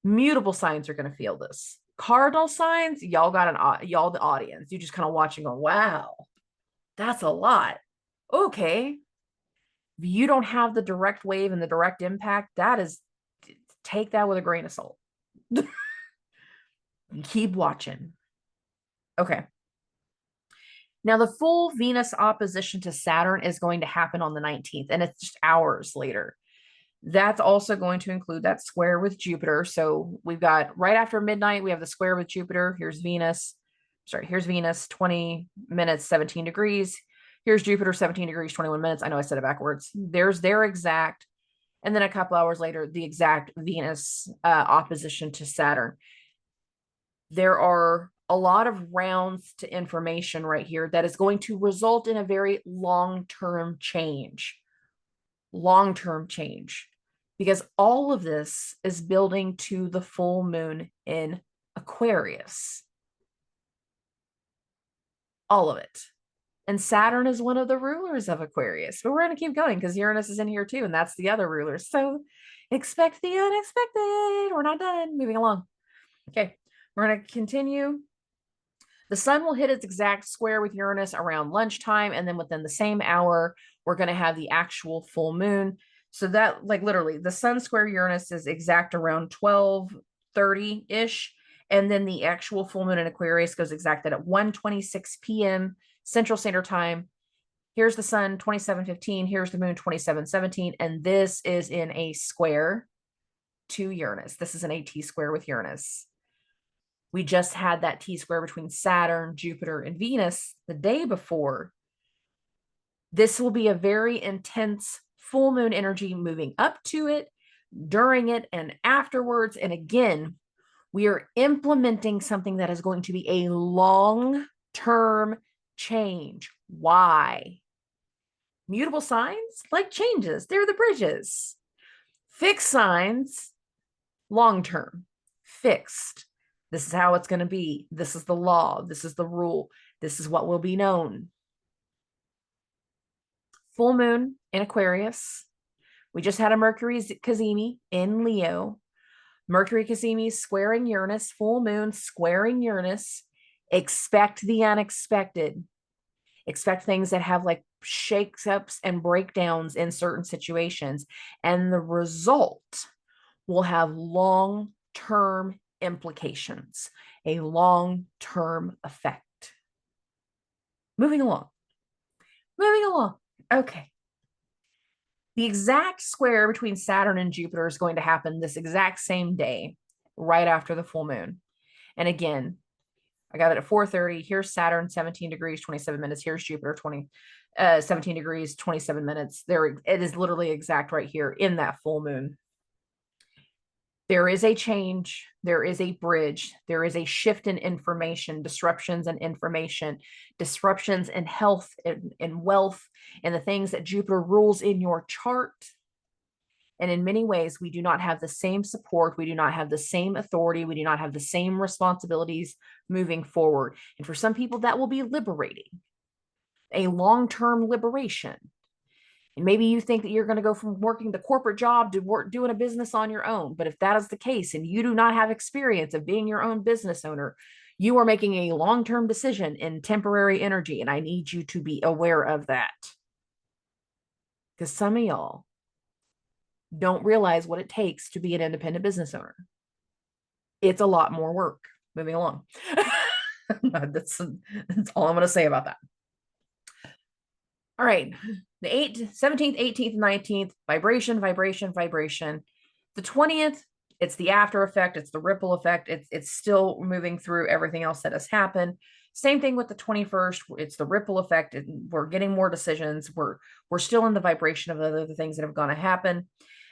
Mutable signs are going to feel this. Cardinal signs, y'all the audience. You just kind of watching going, wow, that's a lot. Okay. If you don't have the direct wave and the direct impact, take that with a grain of salt. Keep watching. Okay. Now, the full Venus opposition to Saturn is going to happen on the 19th, and it's just hours later. That's also going to include that square with Jupiter. So we've got right after midnight, we have the square with Jupiter. Here's Venus. Here's Venus, 20 minutes, 17 degrees. Here's Jupiter, 17 degrees, 21 minutes. I know I said it backwards. There's their exact. And then a couple hours later, the exact Venus opposition to Saturn. There are a lot of rounds to information right here that is going to result in a very long-term change. Long-term change. Because all of this is building to the full moon in Aquarius. All of it. And Saturn is one of the rulers of Aquarius. But we're going to keep going because Uranus is in here too, and that's the other ruler. So expect the unexpected. We're not done. Moving along. Okay, we're going to continue. The sun will hit its exact square with Uranus around lunchtime, and then within the same hour, we're going to have the actual full moon. So that, like, literally, the sun square Uranus is exact around 12:30-ish, and then the actual full moon in Aquarius goes exact at 1:26 p.m. Central Standard Time. Here's the sun, 27:15. Here's the moon, 27:17, and this is in a square to Uranus. This is an AT square with Uranus. We just had that T-square between Saturn, Jupiter, and Venus the day before. This will be a very intense full moon energy moving up to it, during it, and afterwards. And again, we are implementing something that is going to be a long-term change. Why? Mutable signs, like changes, they're the bridges. Fixed signs, long-term, fixed. This is how it's going to be. This is the law. This is the rule. This is what will be known. Full moon in Aquarius. We just had a Mercury cazimi in Leo. Mercury cazimi squaring Uranus. Full moon squaring Uranus. Expect the unexpected. Expect things that have like shakes-ups and breakdowns in certain situations. And the result will have long-term implications, a long-term effect. Moving along. Okay. The exact square between Saturn and Jupiter is going to happen this exact same day, right after the full moon. And again, I got it at 4:30. Here's Saturn, 17 degrees, 27 minutes. Here's Jupiter, 17 degrees, 27 minutes. There, it is literally exact right here in that full moon. There is a change. There is a bridge. There is a shift in information, disruptions in information, disruptions in health and wealth, and the things that Jupiter rules in your chart. And in many ways, we do not have the same support. We do not have the same authority. We do not have the same responsibilities moving forward. And for some people, that will be liberating, a long-term liberation. And maybe you think that you're going to go from working the corporate job to doing a business on your own. But if that is the case, and you do not have experience of being your own business owner, you are making a long-term decision in temporary energy. And I need you to be aware of that. Because some of y'all don't realize what it takes to be an independent business owner. It's a lot more work. Moving along. That's all I'm going to say about that. All right. The 17th, 18th, 19th, vibration, vibration, vibration. The 20th, it's the after effect. It's the ripple effect. It's still moving through everything else that has happened. Same thing with the 21st. It's the ripple effect. We're getting more decisions. We're still in the vibration of the other things that have gone to happen.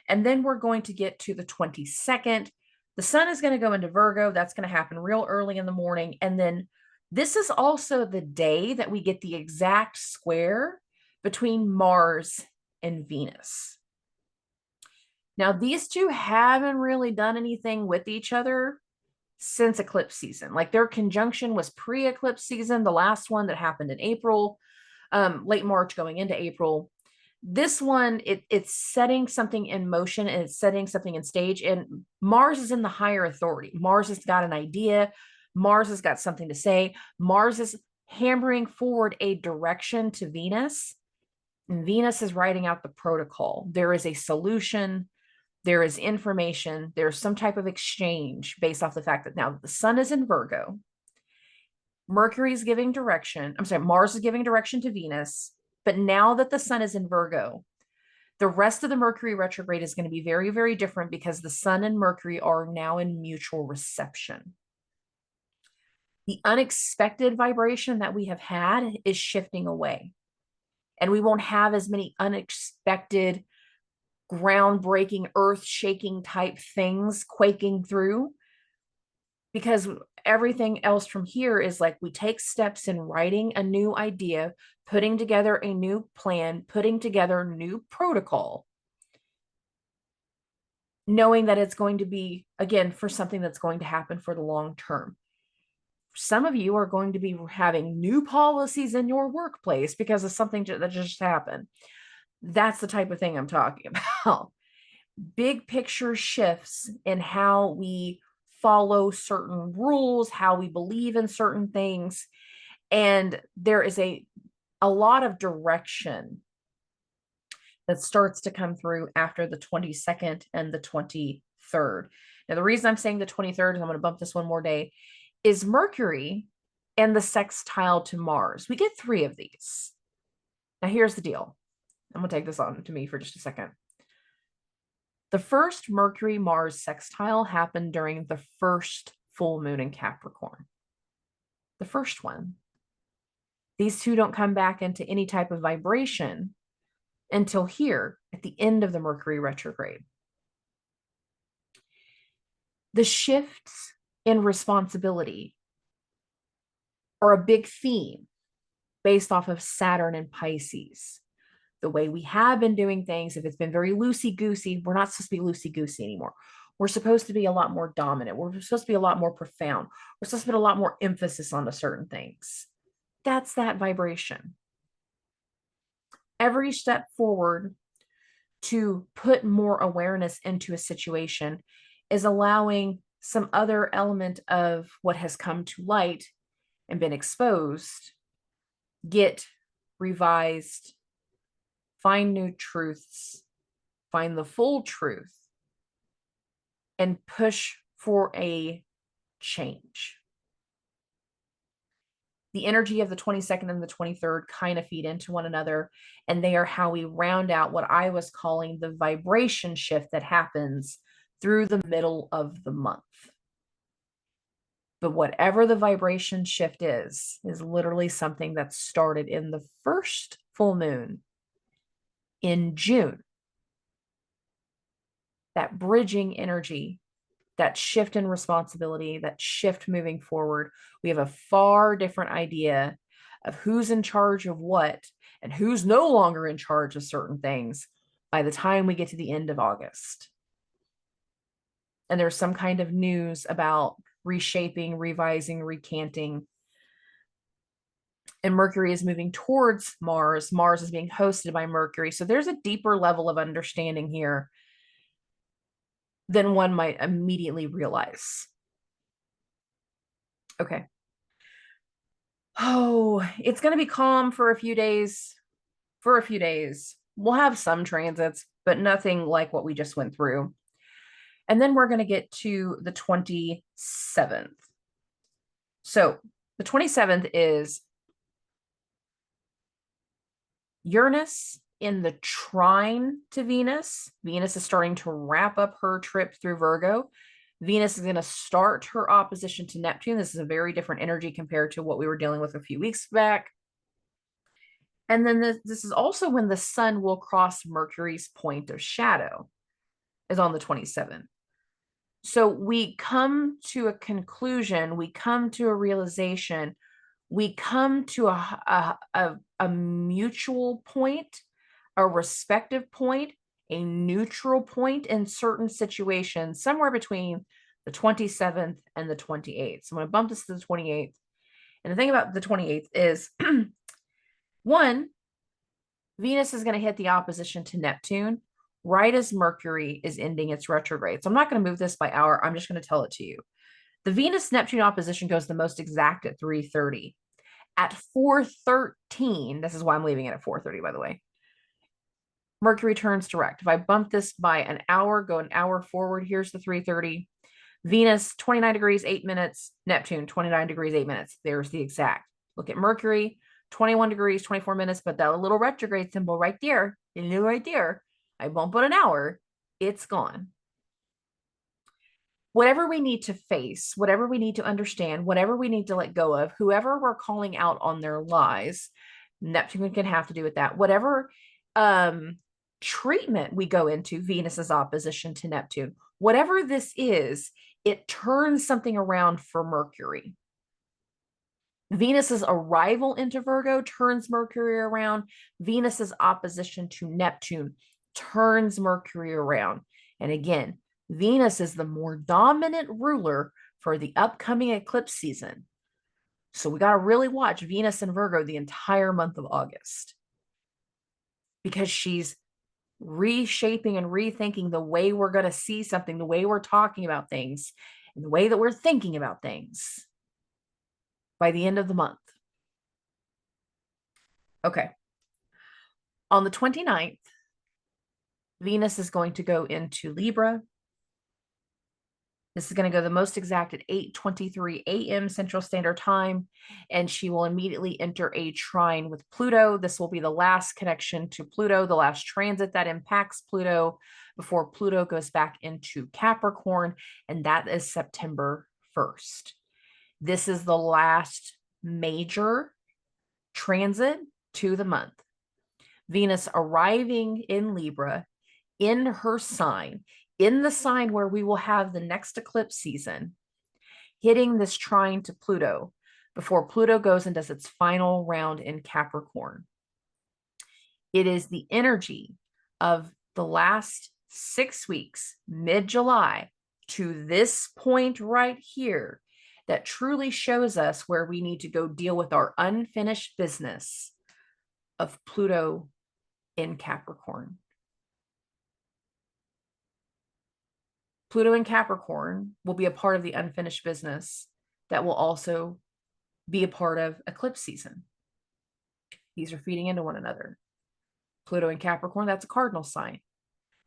And then we're going to get to the 22nd. The sun is going to go into Virgo. That's going to happen real early in the morning. And then this is also the day that we get the exact square between Mars and Venus. Now, these two haven't really done anything with each other since eclipse season. Like their conjunction was pre-eclipse season, the last one that happened in April, late March going into April. This one, it's setting something in motion and it's setting something in stage. And Mars is in the higher authority. Mars has got an idea. Mars has got something to say. Mars is hammering forward a direction to Venus. And Venus is writing out the protocol. There is a solution. There is information. There's some type of exchange based off the fact that now the sun is in Virgo. Mercury is giving direction. I'm sorry, Mars is giving direction to Venus. But now that the sun is in Virgo, the rest of the Mercury retrograde is going to be very, very different because the sun and Mercury are now in mutual reception. The unexpected vibration that we have had is shifting away. And we won't have as many unexpected, groundbreaking, earth-shaking type things quaking through, because everything else from here is like we take steps in writing a new idea, putting together a new plan, putting together new protocol, knowing that it's going to be, again, for something that's going to happen for the long term. Some of you are going to be having new policies in your workplace because of something that just happened. That's the type of thing I'm talking about. Big picture shifts in how we follow certain rules, how we believe in certain things. And there is a lot of direction that starts to come through after the 22nd and the 23rd. Now, the reason I'm saying the 23rd is I'm going to bump this one more day, is Mercury and the sextile to Mars. We get 3 of these. Now, here's the deal. I'm going to take this on to me for just a second. The first Mercury-Mars sextile happened during the first full moon in Capricorn. The first one. These two don't come back into any type of vibration until here at the end of the Mercury retrograde. The shifts in responsibility are a big theme based off of Saturn and Pisces. The way we have been doing things, if it's been very loosey-goosey, we're not supposed to be loosey-goosey anymore. We're supposed to be a lot more dominant. We're supposed to be a lot more profound. We're supposed to put a lot more emphasis on certain things. That's that vibration. Every step forward to put more awareness into a situation is allowing some other element of what has come to light and been exposed, get revised, find new truths, find the full truth, and push for a change. The energy of the 22nd and the 23rd kind of feed into one another, and they are how we round out what I was calling the vibration shift that happens through the middle of the month. But whatever the vibration shift is literally something that started in the first full moon in June. That bridging energy, that shift in responsibility, that shift moving forward. We have a far different idea of who's in charge of what and who's no longer in charge of certain things by the time we get to the end of August. And there's some kind of news about reshaping, revising, recanting. And Mercury is moving towards Mars. Mars is being hosted by Mercury. So there's a deeper level of understanding here than one might immediately realize. Okay. Oh, it's going to be calm for a few days. For a few days. We'll have some transits, but nothing like what we just went through. And then we're going to get to the 27th. So the 27th is Uranus in the trine to Venus. Venus is starting to wrap up her trip through Virgo. Venus is going to start her opposition to Neptune. This is a very different energy compared to what we were dealing with a few weeks back. And then this is also when the sun will cross Mercury's point of shadow, is on the 27th. So we come to a conclusion, we come to a realization, we come to a mutual point, a respective point, a neutral point in certain situations, somewhere between the 27th and the 28th. So I'm going to bump this to the 28th. And the thing about the 28th is, one, Venus is going to hit the opposition to Neptune right as Mercury is ending its retrograde. So I'm not going to move this by hour. I'm just going to tell it to you. The Venus-Neptune opposition goes the most exact at 3:30. At 4:13, this is why I'm leaving it at 4:30, by the way, Mercury turns direct. If I bump this by an hour, go an hour forward, here's the 3:30. Venus, 29 degrees, 8 minutes. Neptune, 29 degrees, 8 minutes. There's the exact. Look at Mercury, 21 degrees, 24 minutes, but that little retrograde symbol right there, right there, I won't put an hour, it's gone. Whatever we need to face, whatever we need to understand, whatever we need to let go of, whoever we're calling out on their lies, Neptune can have to do with that. Whatever treatment we go into, Venus's opposition to Neptune, whatever this is, it turns something around for Mercury. Venus's arrival into Virgo turns Mercury around. Venus's opposition to Neptune turns Mercury around. And again, Venus is the more dominant ruler for the upcoming eclipse season. So we got to really watch Venus and Virgo the entire month of August, because she's reshaping and rethinking the way we're going to see something, the way we're talking about things, and the way that we're thinking about things by the end of the month. Okay. On the 29th, Venus is going to go into Libra. This is going to go the most exact at 8:23 a.m. Central Standard Time, and she will immediately enter a trine with Pluto. This will be the last connection to Pluto, the last transit that impacts Pluto before Pluto goes back into Capricorn, and that is September 1st. This is the last major transit to the month. Venus arriving in Libra, in her sign, in the sign where we will have the next eclipse season, hitting this trine to Pluto before Pluto goes and does its final round in Capricorn. It is the energy of the last 6 weeks, mid-July, to this point right here, that truly shows us where we need to go deal with our unfinished business of Pluto in Capricorn. Pluto in Capricorn will be a part of the unfinished business that will also be a part of eclipse season. These are feeding into one another. Pluto in Capricorn, that's a cardinal sign.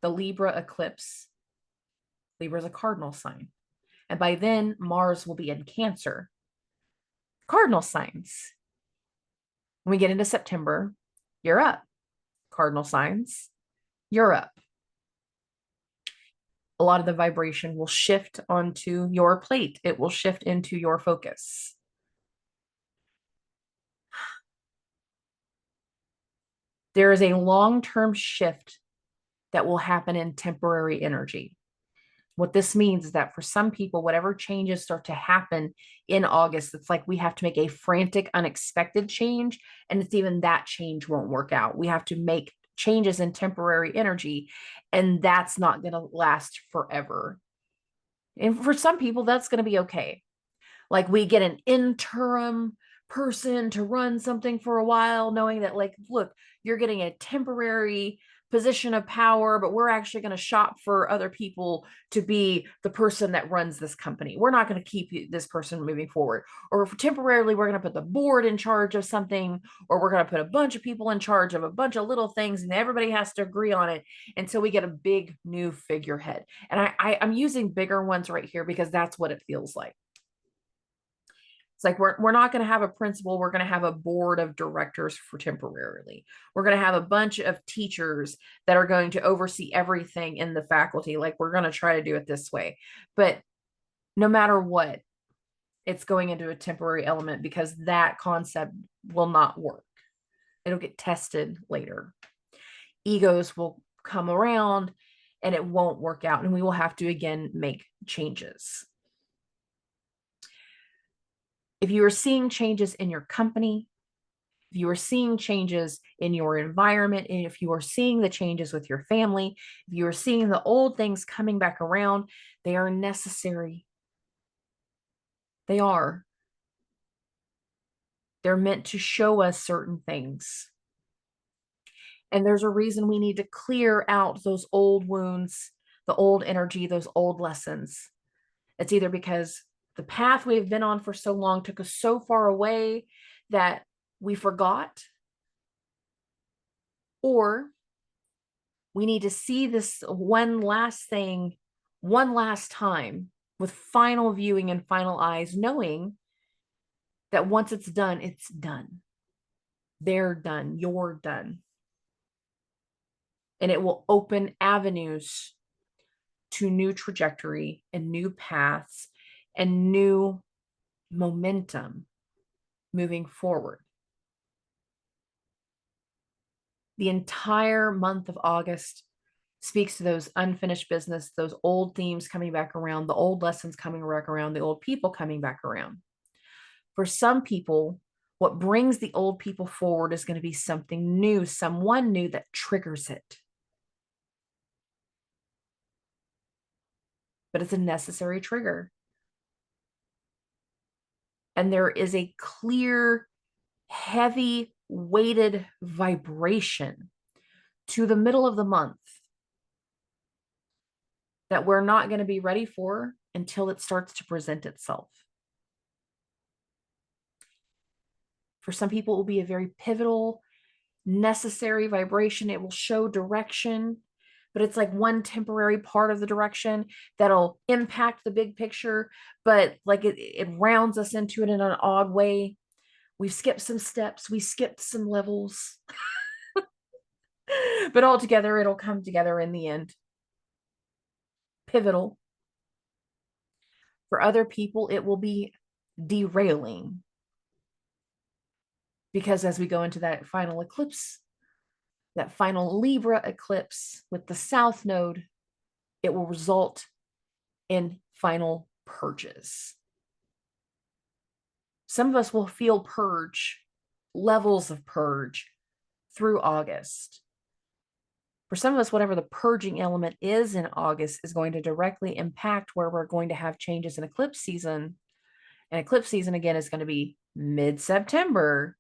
The Libra eclipse, Libra is a cardinal sign. And by then, Mars will be in Cancer. Cardinal signs. When we get into September, you're up. Cardinal signs, you're up. A lot of the vibration will shift onto your plate. It will shift into your focus. There is a long-term shift that will happen in temporary energy. What this means is that for some people, whatever changes start to happen in August, it's like we have to make a frantic, unexpected change. And it's even that change won't work out. We have to make changes in temporary energy, and that's not going to last forever. And for some people, that's going to be okay. Like we get an interim person to run something for a while, knowing that, like, look, you're getting a temporary position of power, but we're actually going to shop for other people to be the person that runs this company. We're not going to keep this person moving forward. Or if temporarily, we're going to put the board in charge of something, or we're going to put a bunch of people in charge of a bunch of little things, and everybody has to agree on it until we get a big new figurehead. And I'm using bigger ones right here because that's what it feels like. It's like we're not going to have a principal. We're going to have a board of directors for temporarily. We're going to have a bunch of teachers that are going to oversee everything in the faculty. Like we're going to try to do it this way. But no matter what, it's going into a temporary element because that concept will not work. It'll get tested later. Egos will come around and it won't work out. And we will have to, again, make changes. If you are seeing changes in your company, if you are seeing changes in your environment, and if you are seeing the changes with your family, if you are seeing the old things coming back around, they are necessary. They are. They're meant to show us certain things. And there's a reason we need to clear out those old wounds, the old energy, those old lessons. It's either because the path we've been on for so long took us so far away that we forgot, or we need to see this one last thing one last time with final viewing and final eyes, knowing that once it's done, it's done. They're done. You're done. And it will open avenues to new trajectory and new paths and new momentum moving forward. The entire month of August speaks to those unfinished business, those old themes coming back around, the old lessons coming back around, the old people coming back around. For some people, what brings the old people forward is going to be something new, someone new that triggers it. But it's a necessary trigger. And there is a clear, heavy, weighted vibration to the middle of the month that we're not going to be ready for until it starts to present itself. For some people, it will be a very pivotal, necessary vibration. It will show direction, but it's like one temporary part of the direction that'll impact the big picture, but like it rounds us into it in an odd way. We've skipped some steps, we skipped some levels, but altogether, it'll come together in the end. Pivotal. For other people, it will be derailing, because as we go into that final eclipse, that final Libra eclipse with the South Node, it will result in final purges. Some of us will feel purge, levels of purge through August. For some of us, whatever the purging element is in August is going to directly impact where we're going to have changes in eclipse season. And eclipse season, again, is going to be mid-September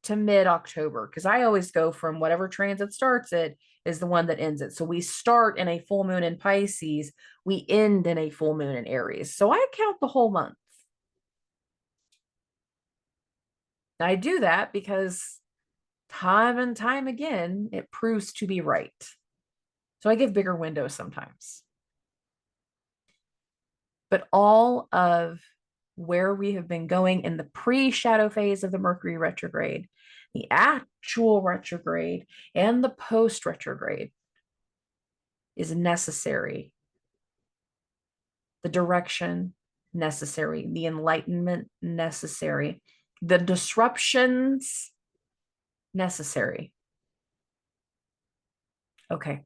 to mid-October, because I always go from whatever transit starts it is the one that ends it. So we start in a full moon in Pisces, we end in a full moon in Aries. So I count the whole month. I do that because time and time again, it proves to be right. So I give bigger windows sometimes. But all of where we have been going in the pre-shadow phase of the Mercury retrograde, the actual retrograde and the post retrograde is necessary. The direction necessary, the enlightenment necessary, the disruptions necessary. Okay.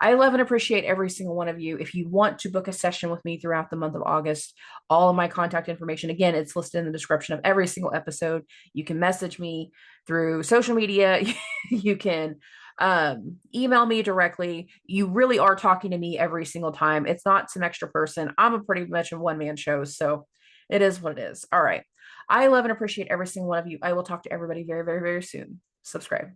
I love and appreciate every single one of you. If you want to book a session with me throughout the month of August, all of my contact information, again, it's listed in the description of every single episode. You can message me through social media. You can email me directly. You really are talking to me every single time. It's not some extra person. I'm a pretty much a one-man show, so it is what it is. All right. I love and appreciate every single one of you. I will talk to everybody very, very, very soon. Subscribe.